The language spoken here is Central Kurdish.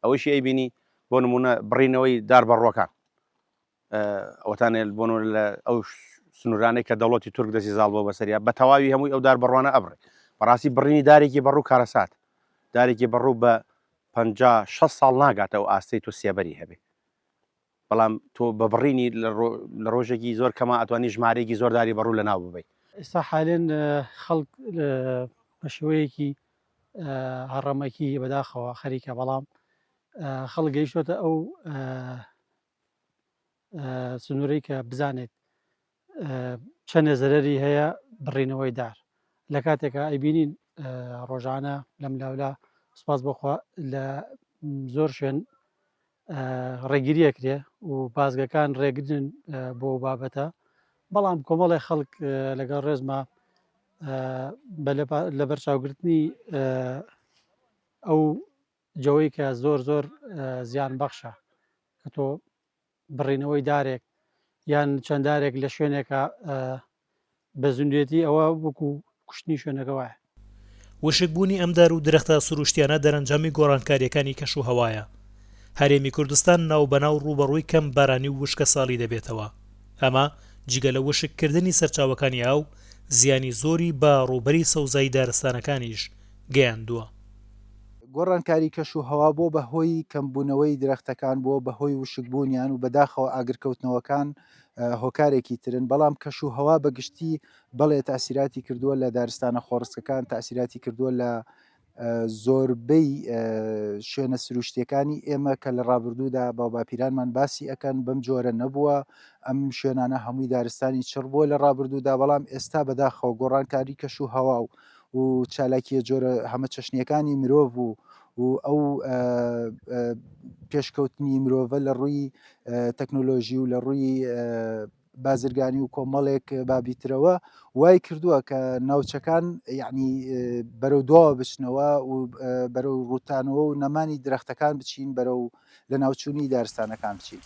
ئەوەشی ئەیبینی بۆ نمونە بڕینەوەی دار بەڕۆکان ئەوتانێ بۆن لە ئەو سنوورانەی کە دەوڵەتی تورک دەستی زاڵ بۆ بەسەریا بە تەواوی هەمووی ئەو دار بڕوانە ئەبڕێ بەڕاستی بڕینی دارێکی بەڕوو کارەسات دارێکی بەڕوو بە 50-60 ساڵ ناگاتەوە ئاستەی تۆ سێبەری هەبێ بەڵام تۆ بە بڕینی لە ڕۆژێکی زۆر کەما ئەتوانی ژمارەیەکی زۆرداری بەڕوو لە ناو ببەیت ئێستا حالێن خەڵک بە شێوەیەکی هەڕەمەکی بەداخەوە خەریکە بەڵام خەڵک گەیشتۆتە ئەو سنوورەی کە بزانێت چەندە زەرەری هەیە بڕینەوەی دار لە کاتێکە ئەیبینین ڕۆژانە لەم لاولا سوپاس بخوا لە زۆر شوێن ڕێگیریەکرێ و بازگەکان ڕێگرن بۆ بابەتە بەڵام کۆمەڵی خەڵک لەگەڵ ڕێزمە لە بەرچاوگرتنی ئەو جەوەی کە زۆر زیان بەخشە کە تۆ بڕینەوەی دارێک یان چەنددارێک لە شوێنێکە بە زوندێتی ئەوە وەکو کوشتنی شوێنەکەوایە وشکبوونی ئەم دار و درەختە سروشتیانە دەرەنجامی گۆڕانکاریەکانی کەش و هەوایە هەرێمی کوردستان ناو بەناو ڕوبەڕووی کەم بارانی و وشکە ساڵی دەبێتەوە ئەمە جگە لە وشککردنی سەرچاوەکانی ئاو زیانی زۆری بە ڕووبەری سەوزایی دارستانەکانیش گەیاندووە گۆڕانکاری کەش و هەوا بۆ بەهۆی کەمبوونەوەی درەختەکان بۆ بەهۆی وشکبوونیان و بەداخەوە ئاگرکەوتنەوەکان هۆکارێکی ترن بەڵام کەش و هەوا بەگشتی بەڵێ تاسیراتی کردووە لە دارستانە خۆڕستەکان تاسیراتی کردووە لە زۆربەی شوێنە سروشتیەکانی ئێمە کە لە ڕابردوودا باوباپیرانمان باسی ئەەکەن بەم جۆرە نەبووە ئەم شوێنانە هەمووی دارستانی چڕ بووە لە ڕابردوودا بەڵام ئێستا بەداخەوە گۆڕانکاری کەش و هەوا و چالاکیە جۆرە هەمە چەشنیەکانی مرۆڤ و ئەو پێشکەوتنی مرۆڤە لە ڕووی تەکنۆلۆژی و لە ڕووی بازرگانی و کۆمەڵێک بابیترەوە وای کردووە کە ناوچەکان یعنی بەرەو دواوە بچنەوە و بەرەو ڕوتانەوە و نەمانی درەختەکان بچین بەرەو لە ناوچوونی دارستانەکان بچین